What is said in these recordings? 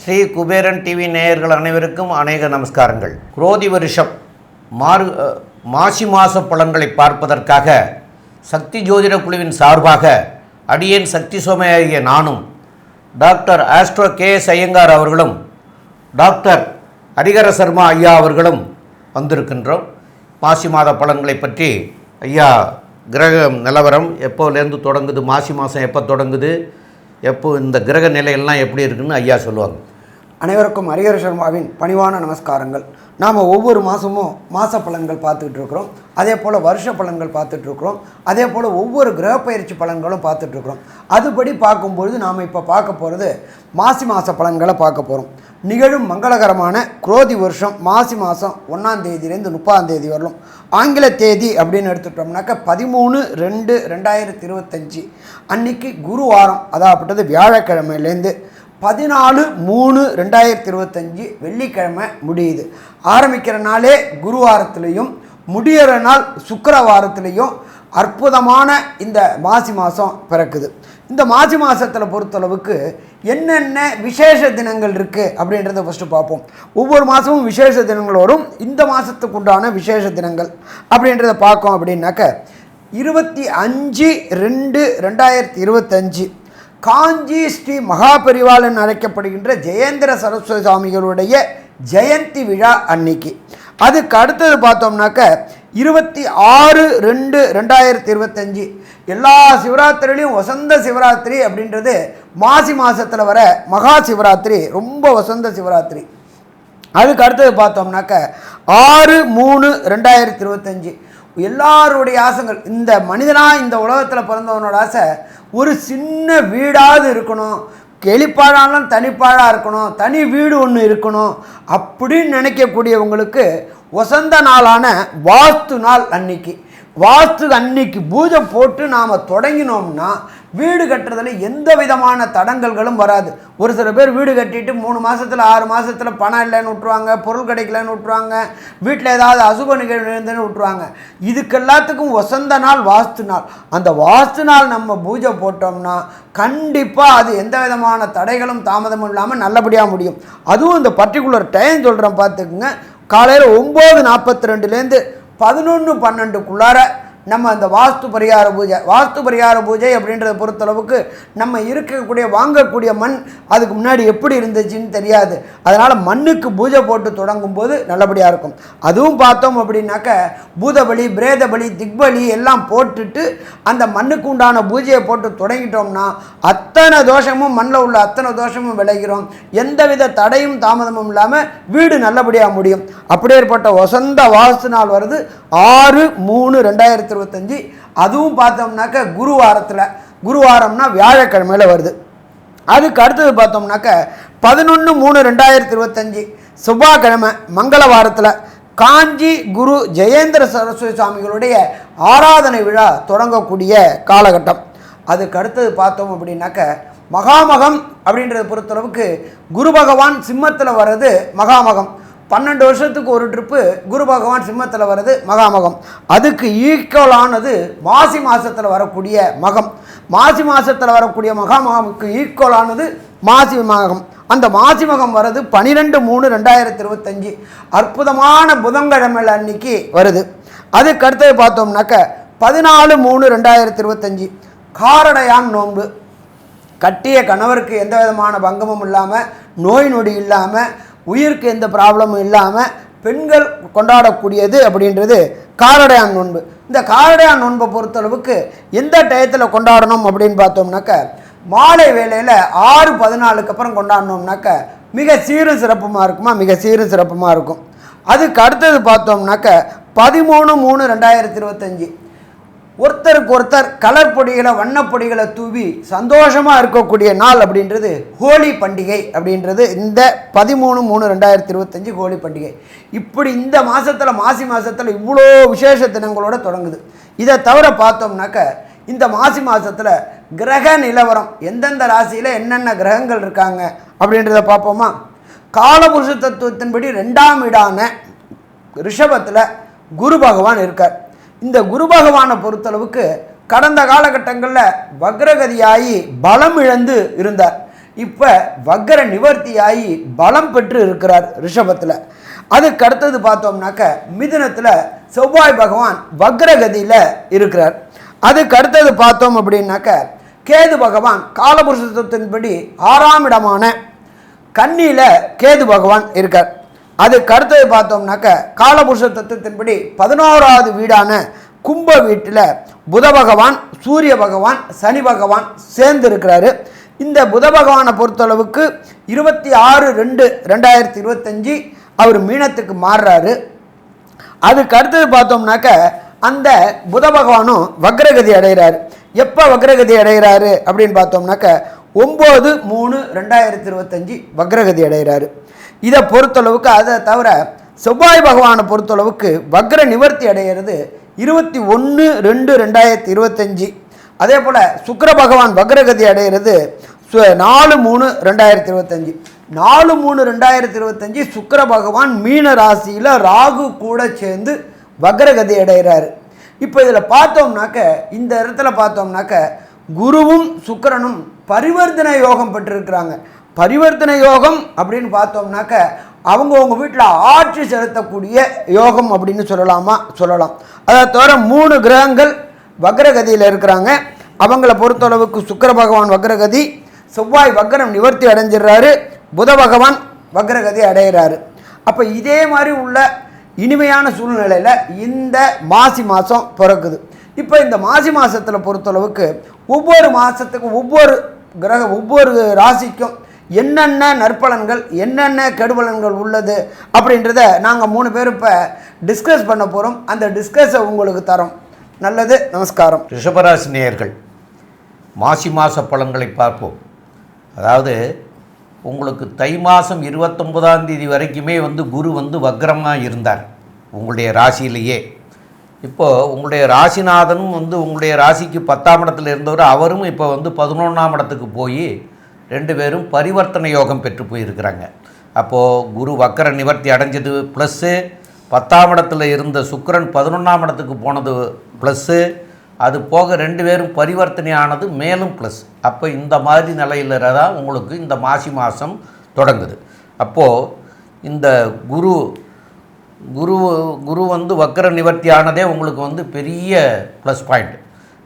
Sri Kuberan TV நேயர்கள் அனைவருக்கும் அநேக நமஸ்காரங்கள். குரோதி வருஷம் மாசி மாத பலன்களை பார்ப்பதற்காக சக்தி ஜோதிட குழுவின் சார்பாக அடியேன் சக்தி சோமையாகிய நானும் டாக்டர் ஆஸ்ட்ரோ KS ஐயங்கார் அவர்களும் டாக்டர் ஹரிஹர சர்மா ஐயா அவர்களும் வந்திருக்கின்றோம். மாசி மாத பலன்களை பற்றி ஐயா கிரக நிலவரம் எப்போலேருந்து தொடங்குது, மாசி மாதம் எப்போ தொடங்குது, எப்போ இந்த கிரக நிலையெல்லாம் எப்படி இருக்குன்னு ஐயா சொல்லுவாங்க. அனைவருக்கும் ஹரிஹர சர்மாவின் பணிவான நமஸ்காரங்கள். நாம் ஒவ்வொரு மாதமும் மாத பலன்கள் பார்த்துட்டு இருக்கிறோம். அதே போல் வருஷ பலன்கள் பார்த்துட்ருக்குறோம். அதே போல் ஒவ்வொரு கிரக பயிற்சி பலன்களும் பார்த்துட்ருக்குறோம். அதுபடி பார்க்கும்பொழுது நாம் இப்போ பார்க்க போகிறது மாசி மாத பலன்களை பார்க்க போகிறோம். நிகழும் மங்களகரமான குரோதி வருஷம் மாசி மாதம் 1ஆம் தேதியிலேருந்து 30ஆம் தேதி வரலும். ஆங்கில தேதி அப்படின்னு எடுத்துட்டோம்னாக்கா 13/2/2025 அன்னைக்கு குருவாரம், அதாவது வியாழக்கிழமையிலேருந்து 14/3/2025 வெள்ளிக்கிழமை முடியுது. ஆரம்பிக்கிற நாளே குருவாரத்துலேயும் முடிகிற நாள் சுக்கிரவாரத்துலேயும் அற்புதமான இந்த மாசி மாதம் பிறக்குது. இந்த மாசி மாதத்தில் பொறுத்தளவுக்கு என்னென்ன விசேஷ தினங்கள் இருக்குது அப்படின்றத ஃபஸ்ட்டு பார்ப்போம். ஒவ்வொரு மாதமும் விசேஷ தினங்கள் வரும். இந்த மாதத்துக்கு உண்டான விசேஷ தினங்கள் அப்படின்றத பார்க்கோம் அப்படின்னாக்க 25/2/2025 காஞ்சி ஸ்ரீ மகாபரிவாளன் அழைக்கப்படுகின்ற ஜெயேந்திர சரஸ்வதி சுவாமிகளுடைய ஜெயந்தி விழா அன்னைக்கு. அதுக்கு அடுத்தது பார்த்தோம்னாக்க 26/2/2025 எல்லா சிவராத்திரிலையும் வசந்த சிவராத்திரி அப்படின்றது மாசி மாதத்தில் வர மகா சிவராத்திரி, ரொம்ப வசந்த சிவராத்திரி. அதுக்கு அடுத்தது பார்த்தோம்னாக்க 6/3/2025 எல்லாருடைய ஆசைகள், இந்த மனிதனாக இந்த உலகத்தில் பிறந்தவனோட ஆசை ஒரு சின்ன வீடாவது இருக்கணும், கெளிப்பாழாலும் தனிப்பாழாக இருக்கணும், தனி வீடு ஒன்று இருக்கணும் அப்படின்னு நினைக்கக்கூடியவங்களுக்கு வசந்த நாளான வாஸ்து நாள் அன்னைக்கு, வாஸ்து அன்னைக்கு பூஜை போட்டு நாம் தொடங்கினோம்னா வீடு கட்டுறதில் எந்த விதமான தடங்கல்களும் வராது. ஒரு சில பேர் வீடு கட்டிட்டு 3 மாதத்தில் 6 மாதத்தில் பணம் இல்லைன்னு விட்டுருவாங்க, பொருள் கிடைக்கலன்னு விட்டுருவாங்க, வீட்டில் ஏதாவது அசுப நிகழ்வு இருந்துன்னு விட்டுருவாங்க. இதுக்கு எல்லாத்துக்கும் வசந்த நாள் வாஸ்து நாள். அந்த வாஸ்து நாள் நம்ம பூஜை போட்டோம்னா கண்டிப்பாக அது எந்த விதமான தடைகளும் தாமதமும் இல்லாமல் நல்லபடியாக முடியும். அதுவும் இந்த பர்டிகுலர் டைம் சொல்கிறேன் பார்த்துக்குங்க. காலையில் 9:42லேருந்து 11:12க்குள்ளார நம்ம அந்த வாஸ்து பரிகார பூஜை அப்படின்றத பொறுத்தளவுக்கு நம்ம இருக்கக்கூடிய வாங்கக்கூடிய மண் அதுக்கு முன்னாடி எப்படி இருந்துச்சுன்னு தெரியாது. அதனால் மண்ணுக்கு பூஜை போட்டு தொடங்கும் போது நல்லபடியாக இருக்கும். அதுவும் பார்த்தோம் அப்படின்னாக்க பூதபலி, பிரேதபலி, திக்பலி எல்லாம் போட்டுட்டு அந்த மண்ணுக்கு உண்டான பூஜையை போட்டு தொடங்கிட்டோம்னா அத்தனை தோஷமும் மண்ணில் உள்ள அத்தனை தோஷமும் விளைகிறோம். எந்தவித தடையும் தாமதமும் இல்லாமல் வீடு நல்லபடியாக முடியும். அப்படியேற்பட்ட வசந்த வாஸ்து நாள் வருது 6/3/2025. அதுவும் பார்த்தோம்னாக்க குருவாரம்னா வியாழக்கிழமையில் வருது. அதுக்கு அடுத்தது பார்த்தோம்னாக்க 11/3/2025 செவ்வாய்க்கிழமை மங்களவாரத்தில் காஞ்சி குரு ஜெயேந்திர சரஸ்வதி சுவாமிகளுடைய ஆராதனை விழா தொடங்கக்கூடிய காலகட்டம். அதுக்கு அடுத்தது பார்த்தோம் அப்படின்னாக்க மகாமகம் அப்படின்றத பொறுத்தளவுக்கு குரு பகவான் சிம்மத்தில் வர்றது மகாமகம். 12 வருஷத்துக்கு ஒரு ட்ரிப்பு குரு பகவான் சிம்மத்தில் வர்றது மகாமகம். அதுக்கு ஈக்குவலானது மாசி மாதத்தில் வரக்கூடிய மகம். மாசி மாதத்தில் வரக்கூடிய மகாமகமுக்கு ஈக்குவலானது மாசி மகம். அந்த மாசி மகம் வர்றது 12/3/2025 அற்புதமான புதன்கிழமை அன்னைக்கு வருது. அதுக்கு அடுத்தது பார்த்தோம்னாக்க 14/3/2025 காரடையான் நோன்பு. கட்டிய கணவருக்கு எந்த விதமான பங்கமும் இல்லாமல், நோய் நொடி இல்லாமல், உயிருக்கு எந்த ப்ராப்ளமும் இல்லாமல் பெண்கள் கொண்டாடக்கூடியது அப்படின்றது காரடையான் நோன்பு. இந்த காரடையான் நோன்பை பொறுத்தளவுக்கு எந்த டயத்தில் கொண்டாடணும் அப்படின்னு பார்த்தோம்னாக்க மாலை வேளையில் 6:14க்கு அப்புறம் கொண்டாடினோம்னாக்க மிக சீரும் சிறப்புமாக இருக்கும். அதுக்கு அடுத்தது பார்த்தோம்னாக்க 13/3/2025 ஒருத்தருக்கு ஒருத்தர் கலர் பொடிகளை, வண்ணப்பொடிகளை தூவி சந்தோஷமாக இருக்கக்கூடிய நாள் அப்படின்றது ஹோலி பண்டிகை அப்படின்றது இந்த 13/3/2025 ஹோலி பண்டிகை. இப்படி இந்த மாதத்தில் மாசி மாதத்தில் இவ்வளோ விசேஷ தினங்களோடு தொடங்குது. இதை தவிர பார்த்தோம்னாக்க இந்த மாசி மாதத்தில் கிரக நிலவரம் எந்தெந்த ராசியில் என்னென்ன கிரகங்கள் இருக்காங்க அப்படின்றத பார்ப்போமா. காலபுருஷ தத்துவத்தின்படி 2ஆம் வீடான ரிஷபத்தில் குரு பகவான் இருக்கார். இந்த குரு பகவானை பொறுத்தளவுக்கு கடந்த காலகட்டங்களில் வக்ரகதியாகி பலம் இழந்து இருந்தார். இப்போ வக்ர நிவர்த்தியாகி பலம் பெற்று இருக்கிறார் ரிஷபத்தில். அதுக்கு அடுத்தது பார்த்தோம்னாக்க மிதுனத்தில் செவ்வாய் பகவான் வக்ரகதியில் இருக்கிறார். அதுக்கு அடுத்தது பார்த்தோம் அப்படின்னாக்க கேது பகவான் காலபுருஷ தத்துவத்தின்படி 6ஆம் இடமான கன்னியில் கேது பகவான் இருக்கார். அதுக்கு அடுத்தது பார்த்தோம்னாக்க காலபுருஷ தத்துவத்தின்படி 11வது வீடான கும்ப வீட்டில் புத பகவான், சூரிய பகவான், சனி பகவான் சேர்ந்து இருக்கிறாரு. இந்த புத பகவானை பொறுத்தளவுக்கு 26/2/2025 அவர் மீனத்துக்கு மாறுறாரு. அதுக்கு அடுத்தது பார்த்தோம்னாக்க அந்த புத பகவானும் வக்ரகதி அடைகிறாரு. எப்போ வக்ரகதி அடைகிறாரு அப்படின்னு பார்த்தோம்னாக்க 9/3/2025 வக்ரகதி அடைகிறாரு. இதை பொறுத்தளவுக்கு அதை தவிர செவ்வாய் பகவானை பொறுத்தளவுக்கு வக்ர நிவர்த்தி அடைகிறது 21/2/2025. அதே போல் சுக்கிர பகவான் வக்ரகதி அடைகிறது 4/3/2025. 4/3/2025 சுக்கிர பகவான் மீன ராசியில் ராகு கூட சேர்ந்து வக்ரகதி அடைகிறாரு. இப்போ இதில் பார்த்தோம்னாக்க இந்த இடத்துல பார்த்தோம்னாக்க குருவும் சுக்கிரனும் பரிவர்த்தனை யோகம் பெற்றிருக்கிறாங்க. பரிவர்த்தனை யோகம் அப்படின்னு பார்த்தோம்னாக்க அவங்கவுங்க வீட்டில் ஆட்சி செலுத்தக்கூடிய யோகம் அப்படின்னு சொல்லலாம். அதை தவிர 3 கிரகங்கள் வக்ரகதியில் இருக்கிறாங்க. அவங்கள பொறுத்தளவுக்கு சுக்கிர பகவான் வக்ரகதி, செவ்வாய் வக்ரம் நிவர்த்தி அடைஞ்சிடுறாரு, புத பகவான் வக்ரகதி அடைகிறாரு. அப்போ இதே மாதிரி உள்ள இனிமையான சூழ்நிலையில் இந்த மாசி மாதம் பிறக்குது. இப்போ இந்த மாசி மாதத்தில் பொறுத்தளவுக்கு ஒவ்வொரு மாதத்துக்கும் ஒவ்வொரு ராசிக்கும் என்னென்ன நற்பலன்கள் என்னென்ன கெடுபலன்கள் உள்ளது அப்படின்றத நாங்கள் 3 பேர் இப்போ டிஸ்கஸ் பண்ண போகிறோம். அந்த டிஸ்கஸை உங்களுக்கு தரோம். நல்லது, நமஸ்காரம். ரிஷபராசி நேயர்கள், மாசி மாத பலன்களை பார்ப்போம். அதாவது உங்களுக்கு தை மாதம் 29ஆம் தேதி வரைக்குமே குரு வக்ரமாக இருந்தார் உங்களுடைய ராசியிலேயே. இப்போது உங்களுடைய ராசிநாதனும் உங்களுடைய ராசிக்கு 10ஆம் இடத்துல இருந்தவர், அவரும் இப்போ 11ஆம் இடத்துக்கு போய் 2 பேரும் பரிவர்த்தனை யோகம் பெற்று போயிருக்கிறாங்க. அப்போது குரு வக்ர நிவர்த்தி அடைஞ்சது ப்ளஸ்ஸு, 10ஆம் இடத்துல இருந்த சுக்கிரன் 11ஆம் இடத்துக்கு போனது ப்ளஸ்ஸு, அது போக 2 பேரும் பரிவர்த்தனை ஆனது மேலும் ப்ளஸ். அப்போ இந்த மாதிரி நிலையில் தான் உங்களுக்கு இந்த மாசி மாதம் தொடங்குது. அப்போது இந்த குரு வக்ர நிவர்த்தி ஆனதே உங்களுக்கு பெரிய ப்ளஸ் பாயிண்ட்.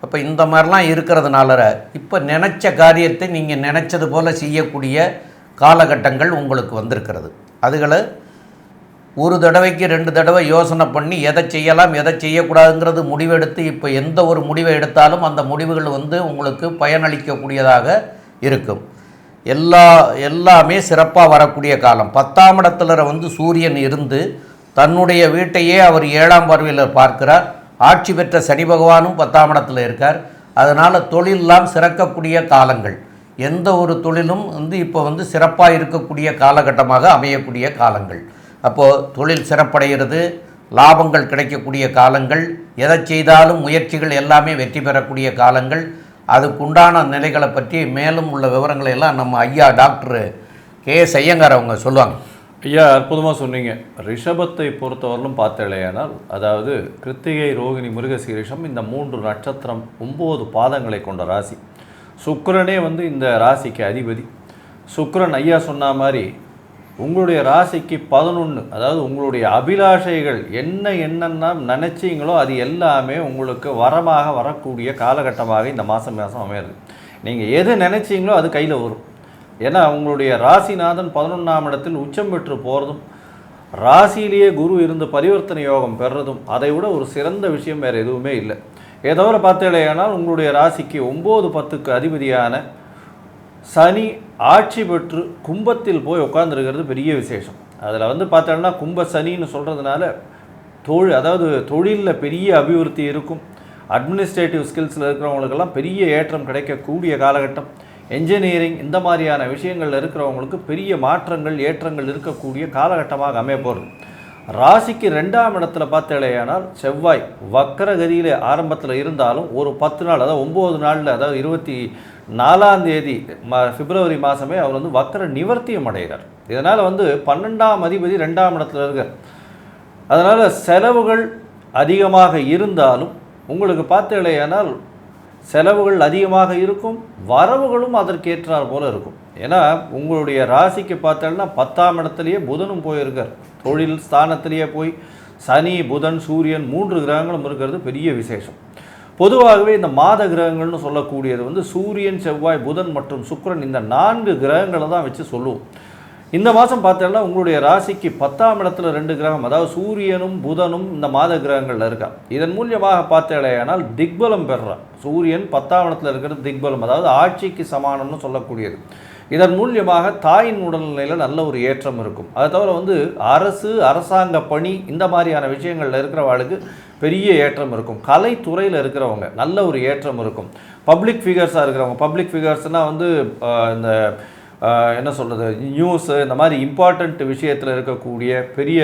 அப்போ இந்த மாதிரிலாம் இருக்கிறதுனால இப்போ நினச்ச காரியத்தை நீங்கள் நினச்சது போல் செய்யக்கூடிய காலகட்டங்கள் உங்களுக்கு வந்திருக்கிறது. அதுகளை ஒரு தடவைக்கு 2 தடவை யோசனை பண்ணி எதை செய்யலாம் எதை செய்யக்கூடாதுங்கிறது முடிவெடுத்து இப்போ எந்த ஒரு முடிவை எடுத்தாலும் அந்த முடிவுகள் உங்களுக்கு பயனளிக்கக்கூடியதாக இருக்கும். எல்லாமே சிறப்பாக வரக்கூடிய காலம். 10ஆம் இடத்துல சூரியன் இருந்து தன்னுடைய வீட்டையே அவர் 7ஆம் பார்வையில் பார்க்கிறார். ஆட்சி பெற்ற சனி பகவானும் 10ஆம் இடத்துல இருக்கார். அதனால் தொழிலெல்லாம் சிறக்கக்கூடிய காலங்கள். எந்த ஒரு தொழிலும் இப்போ சிறப்பாக இருக்கக்கூடிய காலகட்டமாக அமையக்கூடிய காலங்கள். அப்போது தொழில் சிறப்படைகிறது, லாபங்கள் கிடைக்கக்கூடிய காலங்கள், எதை செய்தாலும் முயற்சிகள் எல்லாமே வெற்றி பெறக்கூடிய காலங்கள். அதுக்குண்டான நிலைகளை பற்றி மேலும் உள்ள விவரங்களை எல்லாம் நம்ம ஐயா டாக்டர் கே.எஸ். ஐயங்கார் அவங்க சொல்லுவாங்க. ஐயா, அற்புதமாக சொன்னீங்க. ரிஷபத்தை பொறுத்தவரையிலும் பார்த்தலையானால், அதாவது கிருத்திகை, ரோகிணி, மிருகசீரிஷம் இந்த 3 நட்சத்திரம் 9 பாதங்களை கொண்ட ராசி. சுக்கிரனே இந்த ராசிக்கு அதிபதி. சுக்கிரன் ஐயா சொன்ன மாதிரி உங்களுடைய ராசிக்கு 11, அதாவது உங்களுடைய அபிலாஷைகள் என்னென்ன நினச்சிங்களோ அது எல்லாமே உங்களுக்கு வரமாக வரக்கூடிய காலகட்டமாக இந்த மாதம் அமையிறது. நீங்கள் எது நினச்சிங்களோ அது கையில் வரும். ஏன்னா உங்களுடைய ராசிநாதன் 11ஆம் இடத்தில் உச்சம் பெற்று போகிறதும், ராசியிலேயே குரு இருந்து பரிவர்த்தனை யோகம் பெறுறதும் அதை விட ஒரு சிறந்த விஷயம் வேறு எதுவுமே இல்லை. ஏதோ பார்த்தீங்களேனால் உங்களுடைய ராசிக்கு 9, 10க்கு அதிபதியான சனி ஆட்சி பெற்று கும்பத்தில் போய் உட்காந்துருக்கிறது பெரிய விசேஷம். அதில் பார்த்தோன்னா கும்ப சனின்னு சொல்கிறதுனால அதாவது தொழிலில் பெரிய அபிவிருத்தி இருக்கும். அட்மினிஸ்ட்ரேட்டிவ் ஸ்கில்ஸில் இருக்கிறவங்களுக்கெல்லாம் பெரிய ஏற்றம் கிடைக்கக்கூடிய காலகட்டம். என்ஜினியரிங் இந்த மாதிரியான விஷயங்கள் இருக்கிறவங்களுக்கு பெரிய மாற்றங்கள் ஏற்றங்கள் இருக்கக்கூடிய காலகட்டமாக அமைய போகிறது. ராசிக்கு 2ஆம் இடத்துல பார்த்தேலையானால் செவ்வாய் வக்கரகதியில் ஆரம்பத்தில் இருந்தாலும் ஒரு 10 நாள், அதாவது 9 நாளில், அதாவது 24ஆம் தேதி பிப்ரவரி மாதமே அவர் வக்கர நிவர்த்தியம் அடைகிறார். இதனால் 12ஆம் அதிபதி 2ஆம் இடத்துல இருக்கார். அதனால் செலவுகள் அதிகமாக இருந்தாலும் உங்களுக்கு பார்த்தேலையானால் செலவுகள் அதிகமாக இருக்கும், வரவுகளும் அதற்கேற்றார் போல இருக்கும். ஏன்னா உங்களுடைய ராசிக்கு பார்த்தோம்னா 10ஆம் இடத்துலையே புதனும் போயிருக்கார், தொழில் ஸ்தானத்திலேயே போய் சனி புதன் சூரியன் 3 கிரகங்களும் இருக்கிறது பெரிய விசேஷம். பொதுவாகவே இந்த மாத கிரகங்கள்னு சொல்லக்கூடியது வந்து சூரியன் செவ்வாய் புதன் மற்றும் சுக்கிரன் இந்த 4 கிரகங்களை தான் வச்சு சொல்லுவோம். இந்த மாதம் பார்த்தோம்னா உங்களுடைய ராசிக்கு 10ஆம் இடத்துல 2 கிரகம், அதாவது சூரியனும் புதனும் இந்த மாத கிரகங்களில் இருக்கா. இதன் மூலியமாக பார்த்தேனால் திக்பலம் பெறுறான். சூரியன் 10ஆம் இடத்துல இருக்கிறது திக்பலம், அதாவது ஆட்சிக்கு சமானம்னு சொல்லக்கூடியது. இதன் மூலியமாக தாயின் உடல்நிலையில் நல்ல ஒரு ஏற்றம் இருக்கும். அதை தவிர வந்து அரசாங்க பணி இந்த மாதிரியான விஷயங்களில் இருக்கிறவங்களுக்கு பெரிய ஏற்றம் இருக்கும். கலைத்துறையில் இருக்கிறவங்க நல்ல ஒரு ஏற்றம் இருக்கும். பப்ளிக் ஃபிகர்ஸாக இருக்கிறவங்க, பப்ளிக் ஃபிகர்ஸ்னால் வந்து இந்த என்ன சொல்கிறது, நியூஸு இந்த மாதிரி இம்பார்ட்டண்ட் விஷயத்தில் இருக்கக்கூடிய பெரிய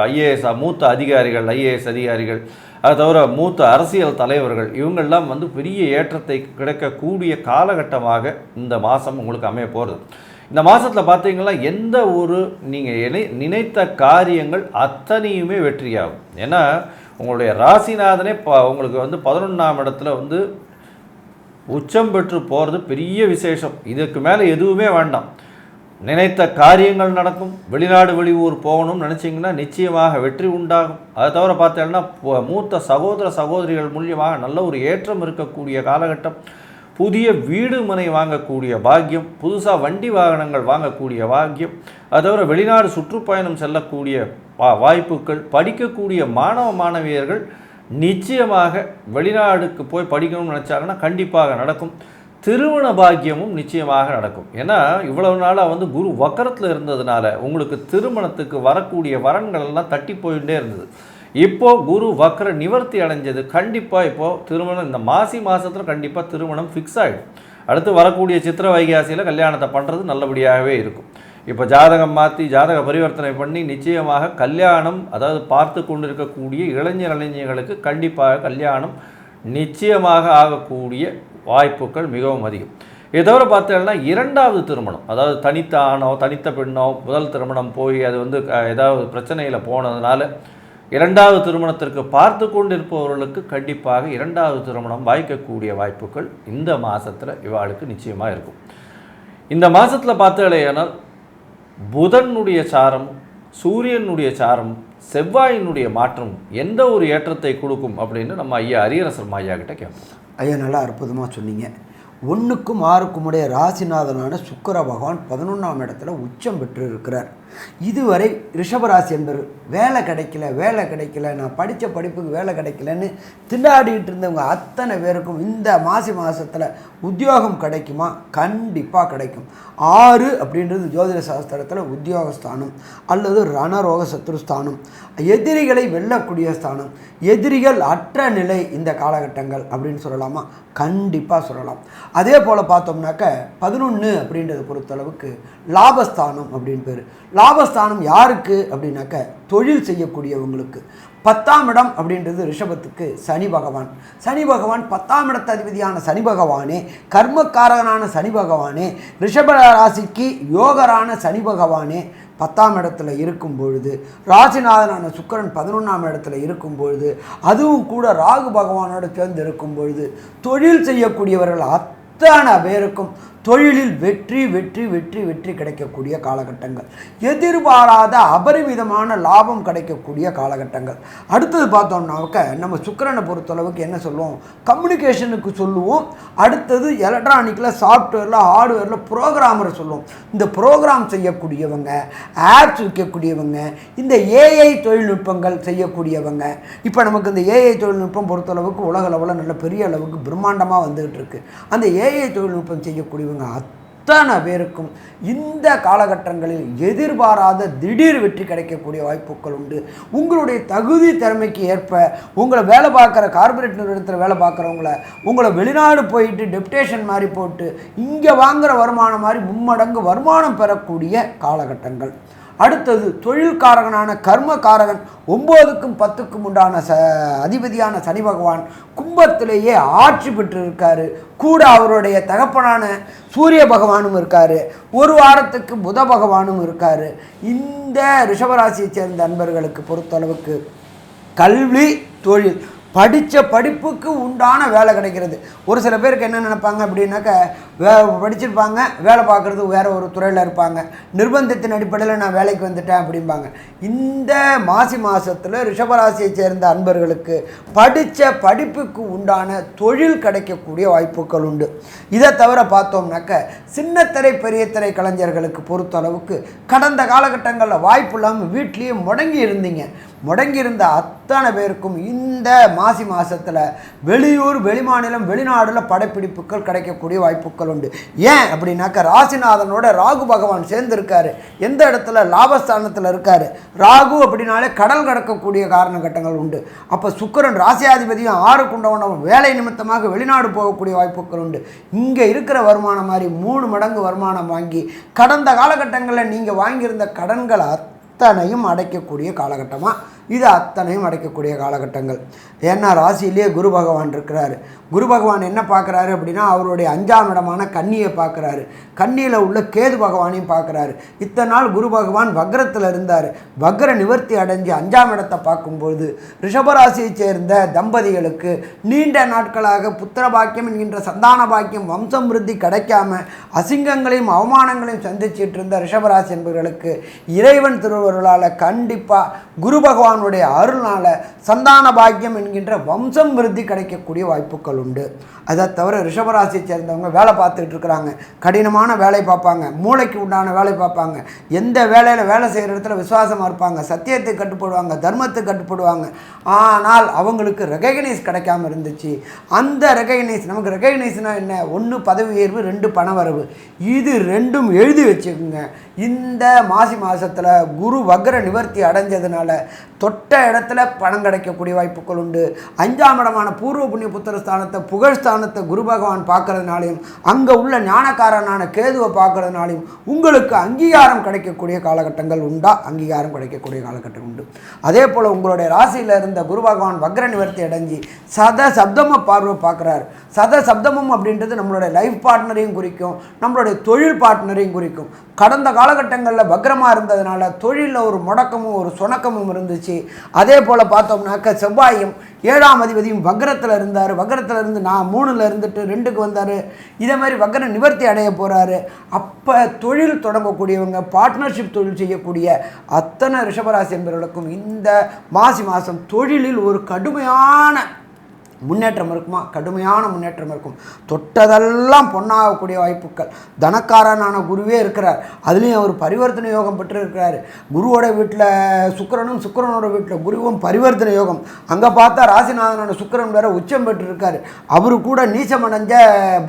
ஐஏஎஸ் மூத்த அதிகாரிகள், ஐஏஎஸ் அதிகாரிகள், அதை தவிர மூத்த அரசியல் தலைவர்கள், இவங்கெல்லாம் வந்து பெரிய ஏற்றத்தை கிடைக்கக்கூடிய காலகட்டமாக இந்த மாதம் உங்களுக்கு அமைய போகிறது. இந்த மாதத்தில் பார்த்தீங்கன்னா எந்த ஒரு நீங்கள் நினைத்த காரியங்கள் அத்தனையுமே வெற்றியாகும். ஏன்னா உங்களுடைய ராசிநாதனே உங்களுக்கு வந்து 11ஆம் இடத்துல வந்து உச்சம் பெற்று போகிறது பெரிய விசேஷம். இதுக்கு மேலே எதுவுமே வேண்டாம். நினைத்த காரியங்கள் நடக்கும். வெளிநாடு வெளியூர் போகணும்னு நினச்சிங்கன்னா நிச்சயமாக வெற்றி உண்டாகும். அதை தவிர பார்த்தீங்கன்னா மூத்த சகோதர சகோதரிகள் மூலியமாக நல்ல ஒரு ஏற்றம் இருக்கக்கூடிய காலகட்டம். புதிய வீடு மனை வாங்கக்கூடிய பாக்கியம், புதுசாக வண்டி வாகனங்கள் வாங்கக்கூடிய பாக்கியம், அதை தவிர வெளிநாடு சுற்றுப்பயணம் செல்லக்கூடிய வாய்ப்புகள், படிக்கக்கூடிய மாணவ மாணவியர்கள் நிச்சயமாக வெளிநாடுக்கு போய் படிக்கணும்னு நினச்சாங்கன்னா கண்டிப்பாக நடக்கும். திருமண பாக்கியமும் நிச்சயமாக நடக்கும். ஏன்னா இவ்வளவு நாளாக வந்து குரு வக்கரத்தில் இருந்ததுனால உங்களுக்கு திருமணத்துக்கு வரக்கூடிய வரன்கள் எல்லாம் தட்டி போயிட்டே இருந்தது. இப்போது குரு வக்கர நிவர்த்தி அடைஞ்சது. கண்டிப்பாக இப்போது திருமணம் இந்த மாதத்தில் கண்டிப்பாக திருமணம் ஃபிக்ஸ் ஆகிடும். அடுத்து வரக்கூடிய சித்திர வைகாசியில் கல்யாணத்தை பண்ணுறது நல்லபடியாகவே இருக்கும். இப்போ ஜாதகம் மாற்றி ஜாதக பரிவர்த்தனை பண்ணி நிச்சயமாக கல்யாணம், அதாவது பார்த்து கொண்டிருக்கக்கூடிய இளைஞர்களுக்கு கண்டிப்பாக கல்யாணம் நிச்சயமாக ஆகக்கூடிய வாய்ப்புகள் மிகவும் அதிகம். இதை தவிர பார்த்தீங்கன்னா 2வது திருமணம், அதாவது தனித்த ஆணோ தனித்த பெண்ணோ முதல் திருமணம் போய் அது வந்து ஏதாவது பிரச்சனையில் போனதுனால 2வது திருமணத்திற்கு பார்த்து கொண்டிருப்பவர்களுக்கு கண்டிப்பாக 2வது திருமணம் வாய்க்கக்கூடிய வாய்ப்புகள் இந்த மாதத்தில் இவாளுக்கு நிச்சயமாக இருக்கும். இந்த மாதத்தில் பார்த்தீங்கன்னா புதனுடைய சாரம், சூரியனுடைய சாரம், செவ்வாயினுடைய மாற்றம் எந்த ஒரு ஏற்றத்தை கொடுக்கும் அப்படின்னு நம்ம ஐயா ஹரிஹரசர்மா ஐயா கிட்ட கேட்போம். ஐயா நல்லா அற்புதமாக சொன்னீங்க. 1க்கும் 6க்கும் உடைய ராசிநாதனான சுக்கிர பகவான் 11ஆம் இடத்துல உச்சம் பெற்று இருக்கிறார். இதுவரை ரிஷபராசி என்பவர் வேலை கிடைக்கல, நான் படித்த படிப்புக்கு வேலை கிடைக்கலன்னு திண்டாடிக்கிட்டு இருந்தவங்க அத்தனை பேருக்கும் இந்த மாதத்தில் உத்தியோகம் கிடைக்குமா? கண்டிப்பாக கிடைக்கும். 6 அப்படின்றது ஜோதிட சாஸ்திரத்தில் உத்தியோகஸ்தானம் அல்லது ரணரோக சத்ருஸ்தானம், எதிரிகளை வெல்லக்கூடிய ஸ்தானம், எதிரிகள் அற்ற நிலை இந்த காலகட்டங்கள் அப்படின்னு சொல்லலாமா? கண்டிப்பாக சொல்லலாம். அதே போல் பார்த்தோம்னாக்க 11 அப்படின்றத பொறுத்தளவுக்கு லாபஸ்தானம் அப்படின்னு பேர். லாபஸ்தானம் யாருக்கு அப்படின்னாக்க தொழில் செய்யக்கூடியவங்களுக்கு. 10ஆம் இடம் அப்படின்றது ரிஷபத்துக்கு சனி பகவான். 10ஆம் இடத்து அதிபதியான சனி பகவானே, கர்மக்காரகனான சனி பகவானே, ரிஷப ராசிக்கு யோகரான சனி பகவானே 10ஆம் இடத்துல இருக்கும் பொழுது, ராசிநாதனான சுக்கிரன் 11ஆம் இடத்துல இருக்கும் பொழுது, அதுவும் கூட ராகு பகவானோடு சேர்ந்து இருக்கும் பொழுது தொழில் செய்யக்கூடியவர்கள் அத்தனை பேருக்கும் தொழிலில் வெற்றி வெற்றி வெற்றி வெற்றி கிடைக்கக்கூடிய காலகட்டங்கள், எதிர்பாராத அபரிமிதமான லாபம் கிடைக்கக்கூடிய காலகட்டங்கள். அடுத்தது பார்த்தோம்னாக்க நம்ம சுக்கிரனை பொறுத்தளவுக்கு என்ன சொல்லுவோம்? கம்யூனிகேஷனுக்கு சொல்லுவோம். அடுத்தது எலக்ட்ரானிக்கில், சாஃப்ட்வேரில், ஹார்ட்வேரில் ப்ரோக்ராமரை சொல்லுவோம். இந்த ப்ரோக்ராம் செய்யக்கூடியவங்க, ஆப்ஸ் விற்கக்கூடியவங்க, இந்த ஏஐ தொழில்நுட்பங்கள் செய்யக்கூடியவங்க. இப்போ நமக்கு இந்த ஏஐ தொழில்நுட்பம் பொறுத்தளவுக்கு உலக அளவில் நல்ல பெரிய அளவுக்கு பிரம்மாண்டமாக வந்துகிட்டு இருக்குது. அந்த ஏஐ தொழில்நுட்பம் செய்யக்கூடிய அத்தனை பேருக்கும் இந்த காலகட்டங்களில் எதிர்பாராத திடீர் வெற்றி கிடைக்கக்கூடிய வாய்ப்புகள் உண்டு. உங்களுடைய தகுதி திறமைக்கு ஏற்ப உங்களை வேலை பார்க்குற கார்பரேட் நிறுவனத்தில் வேலை பார்க்குறவங்கள உங்களை வெளிநாடு போயிட்டு டெப்டேஷன் மாதிரி போட்டு இங்கே வாங்குகிற வருமானம் மாதிரி மும்மடங்கு வருமானம் பெறக்கூடிய காலகட்டங்கள். அடுத்தது தொழில்காரகனான கர்மகாரகன் 9க்கும் 10க்கும் உண்டான அதிபதியான சனி பகவான் கும்பத்திலேயே ஆட்சி பெற்றிருக்காரு. கூட அவருடைய தகப்பனான சூரிய பகவானும் இருக்கார். ஒரு வாரத்துக்கு புத பகவானும் இருக்கார். இந்த ரிஷபராசியை சேர்ந்த அன்பர்களுக்கு பொறுத்தளவுக்கு கல்வி, தொழில் படித்த படிப்புக்கு உண்டான வேலை கிடைக்கிறது. ஒரு சில பேருக்கு என்ன நினைப்பாங்க அப்படின்னாக்க, படிச்சிருப்பாங்க, வேலை பார்க்குறது வேறு ஒரு துறையில் இருப்பாங்க, நிர்பந்தத்தின் அடிப்படையில் நான் வேலைக்கு வந்துட்டேன் அப்படிம்பாங்க. இந்த மாசி மாதத்தில் ரிஷபராசியை சேர்ந்த அன்பர்களுக்கு படித்த படிப்புக்கு உண்டான தொழில் கிடைக்கக்கூடிய வாய்ப்புகள் உண்டு. இதை தவிர பார்த்தோம்னாக்க சின்னத்திரை பெரிய திரை கலைஞர்களுக்கு பொறுத்தளவுக்கு கடந்த காலகட்டங்களில் வாய்ப்பு இல்லாமல் வீட்லேயே முடங்கி இருந்தீங்க. முடங்கியிருந்த அத்தனை பேருக்கும் இந்த மாசி மாதத்தில் வெளியூர் வெளிமாநிலம் வெளிநாடுல படப்பிடிப்புகள் கிடைக்கக்கூடிய வாய்ப்புகள் உண்டு. ஏன் அப்படின்னாக்க ராசிநாதனோட ராகு பகவான் சேர்ந்துருக்காரு. எந்த இடத்துல? லாபஸ்தானத்தில் இருக்கார். ராகு அப்படின்னாலே கடல் கடக்கக்கூடிய காரணகட்டங்கள் உண்டு. அப்போ சுக்கிரன் ராசியாதிபதியும் 6 குண்டவனும் வேலை நிமித்தமாக வெளிநாடு போகக்கூடிய வாய்ப்புகள் உண்டு. இங்கே இருக்கிற வருமானம் மாதிரி 3 மடங்கு வருமானம் வாங்கி கடந்த காலகட்டங்களில் நீங்கள் வாங்கியிருந்த கடன்கள் அத்தனையும் அடைக்கக்கூடிய காலகட்டமாக இது அத்தனையும் அடைக்கக்கூடிய காலகட்டங்கள். ஏன்னா ராசியிலேயே குரு பகவான் இருக்கிறாரு. குரு பகவான் என்ன பார்க்குறாரு அப்படின்னா அவருடைய 5ஆம் இடமான கன்னியை பார்க்குறாரு. கன்னியில் உள்ள கேது பகவானையும் பார்க்குறாரு. இத்தனை நாள் குரு பகவான் வக்ரத்தில் இருந்தார். வக்ர நிவர்த்தி அடைஞ்சு 5ஆம் இடத்தை பார்க்கும்போது ரிஷபராசியை சேர்ந்த தம்பதிகளுக்கு நீண்ட நாட்களாக புத்திர பாக்கியம் என்கின்ற சந்தான பாக்கியம் வம்சம் விருத்தி கிடைக்காம அசிங்கங்களையும் அவமானங்களையும் சந்திச்சிட்டு இருந்த ரிஷபராசி என்பவர்களுக்கு இறைவன் திருவருளால் கண்டிப்பாக குரு பகவானுடைய அருள்னால சந்தான பாக்கியம் என்கின்ற வம்சம் விருத்தி கிடைக்கக்கூடிய வாய்ப்புகள் உண்டு. அதை தவிர ரிஷபராசியை சேர்ந்தவங்க வேலை பார்த்துட்டு இருக்கிறாங்க. கடினமான வேலை பார்ப்பாங்க, மூளைக்கு உண்டான வேலை பார்ப்பாங்க, எந்த வேலையில் வேலை செய்கிற இடத்துல விசுவாசமாக இருப்பாங்க, சத்தியத்துக்கு கட்டுப்படுவாங்க, தர்மத்துக்கு கட்டுப்படுவாங்க. ஆனால் அவங்களுக்கு ரெகக்னைஸ் கிடைக்காம இருந்துச்சு. அந்த ரெகக்னைஸ், நமக்கு ரெகக்னைஸ்னால் என்ன? 1 பதவி உயர்வு, 2 பண வரவு. இது 2ம் எழுதி வச்சுக்கோங்க. இந்த மாசி மாதத்தில் குரு வக்ர நிவர்த்தி அடைஞ்சதுனால தொட்ட இடத்துல பணம் கிடைக்கக்கூடிய வாய்ப்புகள் உண்டு. 5ஆம் இடமான பூர்வ புண்ணிய புத்திர ஸ்தானத்தை புகழ்ஸ்தானத்தை குரு பகவான் பார்க்கறதுனாலையும் அங்கே உள்ள ஞானக்காரனான கேதுவை பார்க்கறதுனாலையும் உங்களுக்கு அங்கீகாரம் கிடைக்கக்கூடிய காலகட்டங்கள் உண்டா? அங்கீகாரம் கிடைக்கக்கூடிய காலகட்டம் உண்டு. அதே போல் உங்களுடைய ராசியில் இருந்த குரு பகவான் வக்ர நிவர்த்தி அடைஞ்சி சத சப்தம பார்வை பார்க்குறாரு. சத சப்தமம் அப்படின்றது நம்மளுடைய லைஃப் பார்ட்னரையும் குறிக்கும், நம்மளுடைய தொழில் பார்ட்னரையும் குறிக்கும். கடந்த காலகட்டங்களில் வக்ரமாக இருந்ததுனால தொழிலில் ஒரு முடக்கமும் ஒரு சுணக்கமும் இருந்துச்சு. அதே போல் பார்த்தோம்னாக்க செவ்வாயும் 7ஆம் அதிபதியும் வக்ரத்தில் இருந்தார். வக்ரத்தில் இருந்து 3ல் இருந்துட்டு 2க்கு வந்தார். இதே மாதிரி வக்ர நிவர்த்தி அடைய போகிறாரு. அப்போ தொழில் தொடங்கக்கூடியவங்க, பார்ட்னர்ஷிப் தொழில் செய்யக்கூடிய அத்தனை ரிஷபராசி என்பவர்களுக்கும் இந்த மாசி மாதம் தொழிலில் ஒரு கடுமையான முன்னேற்றம் இருக்குமா? கடுமையான முன்னேற்றம் இருக்கும். தொட்டதெல்லாம் பொன்னாகக்கூடிய வாய்ப்புகள். தனக்காரனான குருவே இருக்கிறார். அதுலேயும் அவர் பரிவர்த்தனை யோகம் பெற்று இருக்கிறார். குருவோட வீட்டில் சுக்கிரனும், சுக்கிரனோட வீட்டில் குருவும் பரிவர்த்தனை யோகம். அங்கே பார்த்தா ராசிநாதனோட சுக்கிரன் வேற உச்சம் பெற்றிருக்கார். அவரு கூட நீசமடைஞ்ச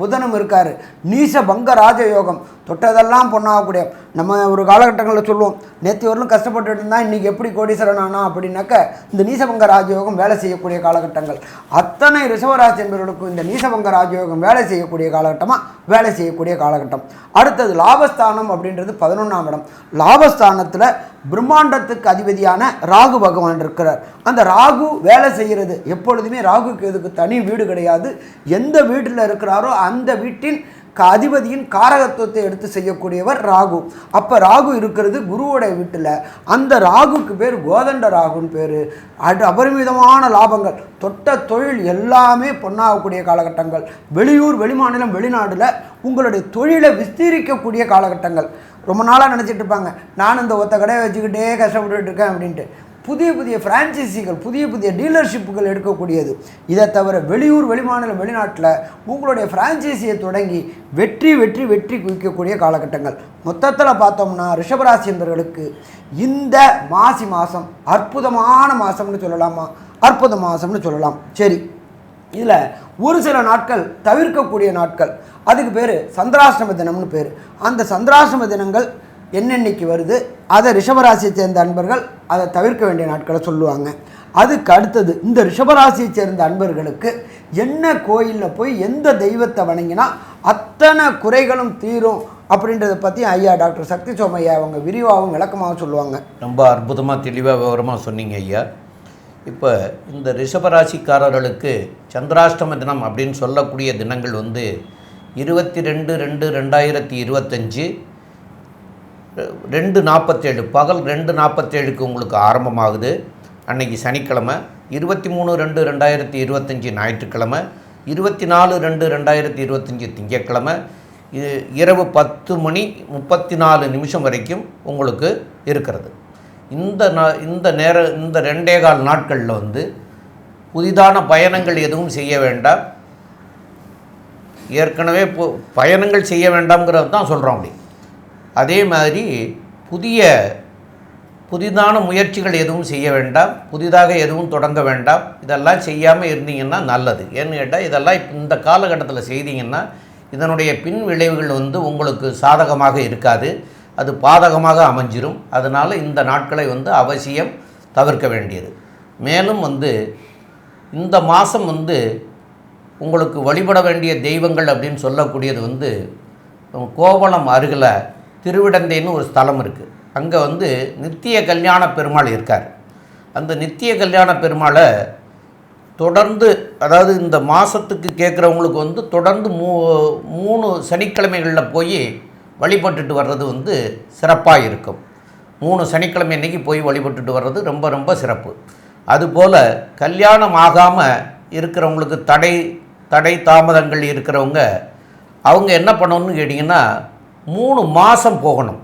புதனும் இருக்கார். நீச பங்க ராஜ யோகம். தொட்டதெல்லாம் பொண்ணாகக்கூடிய, நம்ம ஒரு காலகட்டங்களில் சொல்லுவோம், நேற்று வரலும் கஷ்டப்பட்டு இருந்தால் இன்றைக்கி எப்படி கோடீஸ்வரன் ஆனா அப்படின்னாக்க இந்த நீசபங்க ராஜயோகம் வேலை செய்யக்கூடிய காலகட்டங்கள். அத்தனை ரிஷபராசி என்பவர்களுக்கும் இந்த நீசபங்க ராஜயோகம் வேலை செய்யக்கூடிய காலகட்டமாக வேலை செய்யக்கூடிய காலகட்டம். அடுத்தது லாபஸ்தானம் அப்படின்றது 11ஆம் இடம். லாபஸ்தானத்தில் பிரம்மாண்டத்துக்கு அதிபதியான ராகு பகவான் இருக்கிறார். அந்த ராகு வேலை செய்கிறது எப்பொழுதுமே ராகுக்கு எதுக்கு தனி வீடு கிடையாது. எந்த வீட்டில் இருக்கிறாரோ அந்த வீட்டின் அதிபதியின் காரகத்துவத்தை எடுத்து செய்யக்கூடியவர் ராகு. அப்போ ராகு இருக்கிறது குருவோட வீட்டில். அந்த ராகுக்கு பேர் கோதண்ட ராகுன்னு பேர். அபரிமிதமான லாபங்கள், தொட்ட தொழில் எல்லாமே பொன்னாகக்கூடிய காலகட்டங்கள். வெளியூர் வெளிமாநிலம் வெளிநாட்டில் உங்களுடைய தொழிலை விஸ்தீரிக்கக்கூடிய காலகட்டங்கள். ரொம்ப நாளாக நினச்சிட்டு இருப்பாங்க, நான் இந்த ஒத்த கடையை வச்சுக்கிட்டே கஷ்டப்பட்டுட்டு இருக்கேன் அப்படின்ட்டு. புதிய புதிய ஃப்ரான்ச்சைசிகள், புதிய புதிய டீலர்ஷிப்புகள் எடுக்கக்கூடியது. இதை தவிர வெளியூர் வெளிமாநிலம் வெளிநாட்டில் உங்களுடைய ஃப்ரான்ச்சைசியை தொடங்கி வெற்றி வெற்றி வெற்றி குவிக்கக்கூடிய காலகட்டங்கள். மொத்தத்தில் பார்த்தோம்னா ரிஷபராசி என்பவர்களுக்கு இந்த மாசி மாதம் அற்புதமான மாதம்னு சொல்லலாமா? அற்புத மாதம்னு சொல்லலாம். சரி, இதில் ஒரு சில நாட்கள் தவிர்க்கக்கூடிய நாட்கள், அதுக்கு பேர் சந்திராஷ்டம தினம்னு பேர். அந்த சந்திராஷ்டம தினங்கள் என்னென்னைக்கு வருது, அதை ரிஷபராசியை சேர்ந்த அன்பர்கள் அதை தவிர்க்க வேண்டிய நாட்களை சொல்லுவாங்க. அதுக்கு அடுத்தது இந்த ரிஷபராசியை சேர்ந்த அன்பர்களுக்கு என்ன கோயிலில் போய் எந்த தெய்வத்தை வணங்கினா அத்தனை குறைகளும் தீரும் அப்படின்றத பற்றி ஐயா டாக்டர் சக்தி சோமையா அவங்க விரிவாகவும் விளக்கமாகவும் சொல்லுவாங்க. ரொம்ப அற்புதமாக தெளிவாக விவரமாக சொன்னீங்க ஐயா. இப்போ இந்த ரிஷபராசிக்காரர்களுக்கு சந்திராஷ்டம தினம் அப்படின்னு சொல்லக்கூடிய தினங்கள் 22/2/2025 2:47 பகல் 2:47க்கு உங்களுக்கு ஆரம்பமாகுது. அன்னைக்கு சனிக்கிழமை. 23/2/2025 ஞாயிற்றுக்கிழமை, 24/2/2025 திங்கட்கிழமை, இரவு 10:34 வரைக்கும் உங்களுக்கு இருக்கிறது. இந்த 2.25 நாட்களில் வந்து புதிதான பயணங்கள் எதுவும் செய்ய வேண்டாம். ஏற்கனவே பயணங்கள் செய்ய வேண்டாம்ங்கிறது தான் சொல்கிறோம். அப்படி அதே மாதிரி புதிதான முயற்சிகள் எதுவும் செய்ய வேண்டாம், புதிதாக எதுவும் தொடங்க வேண்டாம். இதெல்லாம் செய்யாமல் இருந்தீங்கன்னா நல்லது. ஏன்னு கேட்டால் இதெல்லாம் இந்த காலகட்டத்தில் செய்தீங்கன்னா இதனுடைய பின் விளைவுகள் வந்து உங்களுக்கு சாதகமாக இருக்காது, அது பாதகமாக அமைஞ்சிரும். அதனால் இந்த நாட்களை வந்து அவசியம் தவிர்க்க வேண்டியது. மேலும் வந்து இந்த மாதம் வந்து உங்களுக்கு வழிபட வேண்டிய தெய்வங்கள் அப்படின்னு சொல்லக்கூடியது வந்து கோவளம் அருகில் திருவிடந்தைன்னு ஒரு ஸ்தலம் இருக்குது. அங்கே வந்து நித்திய கல்யாண பெருமாள் இருக்கார். அந்த நித்திய கல்யாண பெருமாளை தொடர்ந்து, அதாவது இந்த மாதத்துக்கு கேட்குறவங்களுக்கு வந்து தொடர்ந்து 3 சனிக்கிழமைகளில் போய் வழிபட்டுட்டு வர்றது வந்து சிறப்பாக இருக்கும். 3 சனிக்கிழமை அன்றைக்கி போய் வழிபட்டுட்டு வர்றது ரொம்ப ரொம்ப சிறப்பு. அதுபோல் கல்யாணம் ஆகாமல் இருக்கிறவங்களுக்கு தடை தாமதங்கள் இருக்கிறவங்க அவங்க என்ன பண்ணணும்னு கேட்டிங்கன்னா 3 மாதம் போகணும்.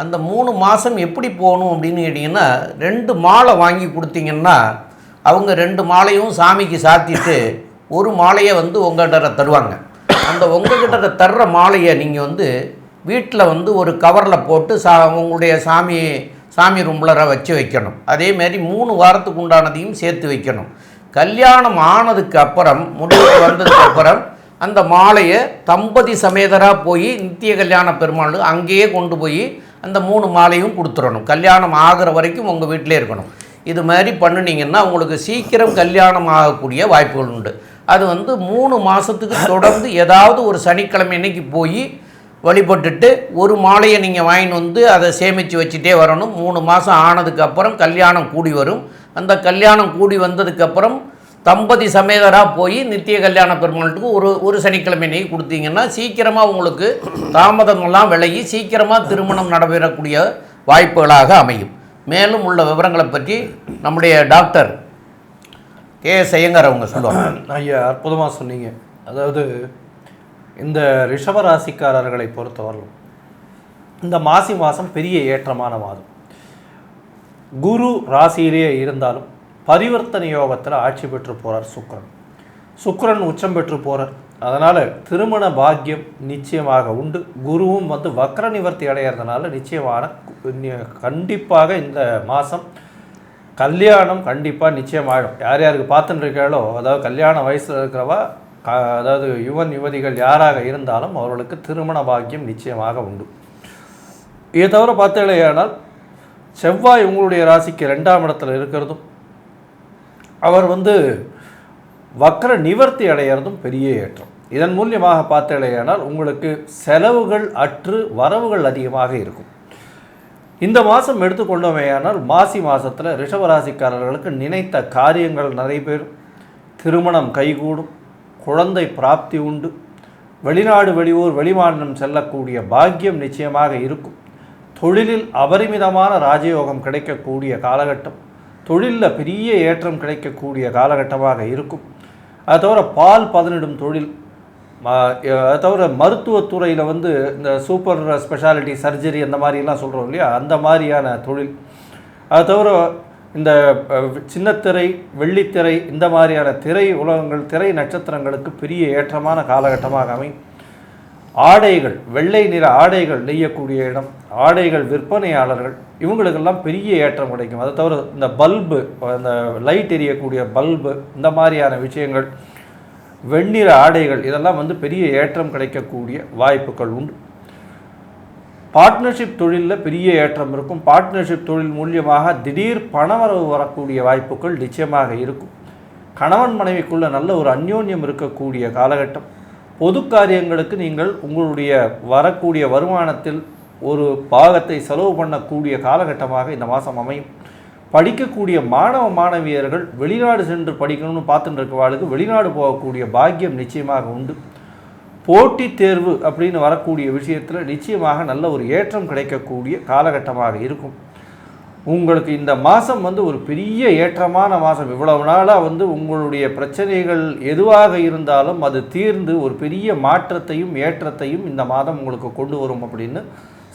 அந்த 3 மாதம் எப்படி போகணும் அப்படின்னு கேட்டிங்கன்னா 2 மாலை வாங்கி கொடுத்தீங்கன்னா அவங்க 2 மாலையும் சாமிக்கு சாத்திட்டு ஒரு மாலையை வந்து உங்கள்கிட்ட தருவாங்க. அந்த உங்கள்கிட்ட தர்ற மாலையை நீங்கள் வந்து வீட்டில் வந்து ஒரு கவரில் போட்டு உங்களுடைய சாமி ரூமில் வச்சு வைக்கணும். அதேமாரி 3 வாரத்துக்கு உண்டானதையும் சேர்த்து வைக்கணும். கல்யாணம் ஆனதுக்கு அப்புறம், முடிவுக்கு வந்ததுக்கு அப்புறம் அந்த மாலையை தம்பதி சமேதராக போய் நித்திய கல்யாண பெருமாள் அங்கேயே கொண்டு போய் அந்த 3 மாலையும் கொடுத்துடணும். கல்யாணம் ஆகிற வரைக்கும் உங்கள் வீட்டிலே இருக்கணும். இது மாதிரி பண்ணினீங்கன்னா உங்களுக்கு சீக்கிரம் கல்யாணம் ஆகக்கூடிய வாய்ப்புகள் உண்டு. அது வந்து 3 மாதத்துக்கு தொடர்ந்து ஏதாவது ஒரு சனிக்கிழமை அன்னைக்கு போய் வழிபட்டுட்டு ஒரு மாலையை நீங்கள் வாங்கிட்டு வந்து அதை சேமித்து வச்சுட்டே வரணும். 3 மாதம் ஆனதுக்கப்புறம் கல்யாணம் கூடி வரும். அந்த கல்யாணம் கூடி வந்ததுக்கப்புறம் தம்பதி சமேதராக போய் நித்திய கல்யாண பெருமாளுக்கு ஒரு சனிக்கிழமை அன்னைக்கு கொடுத்தீங்கன்னா சீக்கிரமாக உங்களுக்கு தாமதமெல்லாம் விலகி சீக்கிரமாக திருமணம் நடைபெறக்கூடிய வாய்ப்புகளாக அமையும். மேலும் உள்ள விவரங்களை பற்றி நம்முடைய டாக்டர் கே.எஸ். ஐயங்கார் அவங்க சொல்லுவாங்க. ஐயா, அற்புதமாக சொன்னீங்க. அதாவது இந்த ரிஷபராசிக்காரர்களை பொறுத்தவரையிலும் இந்த மாதம் பெரிய ஏற்றமான மாதம். குரு ராசியிலேயே இருந்தாலும் பரிவர்த்தனை யோகத்தில் ஆட்சி பெற்று போகிறார் சுக்கிரன் உச்சம் பெற்று போகிறார். அதனால் திருமண பாக்கியம் நிச்சயமாக உண்டு. குருவும் வந்து வக்ர நிவர்த்தி அடைகிறதுனால கண்டிப்பாக இந்த மாதம் கல்யாணம் கண்டிப்பாக நிச்சயமாகிடும். யார் யாருக்கு பார்த்துட்டு இருக்காளோ, அதாவது கல்யாண வயசில் இருக்கிறவா, அதாவது யுவதிகள் யாராக இருந்தாலும் அவர்களுக்கு திருமண பாக்கியம் நிச்சயமாக உண்டு. இதை தவிர பார்த்தீங்களேயானால் செவ்வாய் உங்களுடைய ராசிக்கு 2ஆம் இடத்துல இருக்கிறதும் அவர் வந்து வக்ர நிவர்த்தி அடைகிறதும் பெரிய ஏற்றம். இதன் மூலியமாக பார்த்தீங்களேயானால் உங்களுக்கு செலவுகள் அற்று வரவுகள் அதிகமாக இருக்கும். இந்த மாதம் எடுத்துக்கொண்டோமேயானால் மாசி மாதத்தில் ரிஷபராசிக்காரர்களுக்கு நினைத்த காரியங்கள் நடைபெறும், திருமணம் கைகூடும், குழந்தை பிராப்தி உண்டு, வெளிநாடு வெளியூர் வெளிமாநிலம் செல்லக்கூடிய பாக்கியம் நிச்சயமாக இருக்கும். தொழிலில் அபரிமிதமான ராஜயோகம் கிடைக்கக்கூடிய காலகட்டம், தொழிலில் பெரிய ஏற்றம் கிடைக்கக்கூடிய காலகட்டமாக இருக்கும். அது தவிர பால் பதனிடும் தொழில், அது தவிர மருத்துவத்துறையில் வந்து இந்த சூப்பர் ஸ்பெஷாலிட்டி சர்ஜரி அந்த மாதிரிலாம் சொல்கிறோம் இல்லையா, அந்த மாதிரியான தொழில். அது தவிர இந்த சின்னத்திரை வெள்ளித்திரை இந்த மாதிரியான திரை உலகங்கள், திரை நட்சத்திரங்களுக்கு பெரிய ஏற்றமான காலகட்டமாக அமையும். ஆடைகள், வெள்ளை நிற ஆடைகள் நெய்யக்கூடிய இடம், ஆடைகள் விற்பனையாளர்கள், இவங்களுக்கெல்லாம் பெரிய ஏற்றம் கிடைக்கும். அதை தவிர இந்த பல்பு, இந்த லைட் எரியக்கூடிய பல்பு, இந்த மாதிரியான விஷயங்கள், வெண்ணிற ஆடைகள், இதெல்லாம் வந்து பெரிய ஏற்றம் கிடைக்கக்கூடிய வாய்ப்புகள் உண்டு. பார்ட்னர்ஷிப் தொழிலில் பெரிய ஏற்றம் இருக்கும். பார்ட்னர்ஷிப் தொழில் மூலியமாக திடீர் பணவரவு வரக்கூடிய வாய்ப்புகள் நிச்சயமாக இருக்கும். கணவன் மனைவிக்குள்ள நல்ல ஒரு அந்யோன்யம் இருக்கக்கூடிய காலகட்டம். பொது காரியங்களுக்கு நீங்கள் உங்களுடைய வரக்கூடிய வருமானத்தில் ஒரு பாகத்தை செலவு பண்ணக்கூடிய காலகட்டமாக இந்த மாதம் அமையும். படிக்கக்கூடிய மாணவியர்கள் வெளிநாடு சென்று படிக்கணும்னு பார்த்துட்டு இருக்கவாளுக்கு வெளிநாடு போகக்கூடிய பாக்கியம் நிச்சயமாக உண்டு. போட்டித் தேர்வு அப்படின்னு வரக்கூடிய விஷயத்தில் நிச்சயமாக நல்ல ஒரு ஏற்றம் கிடைக்கக்கூடிய காலகட்டமாக இருக்கும். உங்களுக்கு இந்த மாதம் வந்து ஒரு பெரிய ஏற்றமான மாதம். இவ்வளவு நாளாக வந்து உங்களுடைய பிரச்சனைகள் எதுவாக இருந்தாலும் அது தீர்ந்து ஒரு பெரிய மாற்றத்தையும் ஏற்றத்தையும் இந்த மாதம் உங்களுக்கு கொண்டு வரும் அப்படின்னு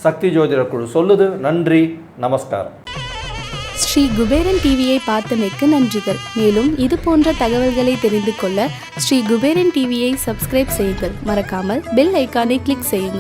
சக்தி ஜோதிட குழு சொல்லுது. நன்றி, நமஸ்காரம். ஸ்ரீ குபேரன் டிவியை பார்த்தமைக்கு நன்றிகள். மேலும் இது போன்ற தகவல்களை தெரிந்து கொள்ள ஸ்ரீ குபேரன் டிவியை சப்ஸ்கிரைப் செய்யுங்கள். மறக்காமல் பெல் ஐக்கானை கிளிக் செய்யுங்கள்.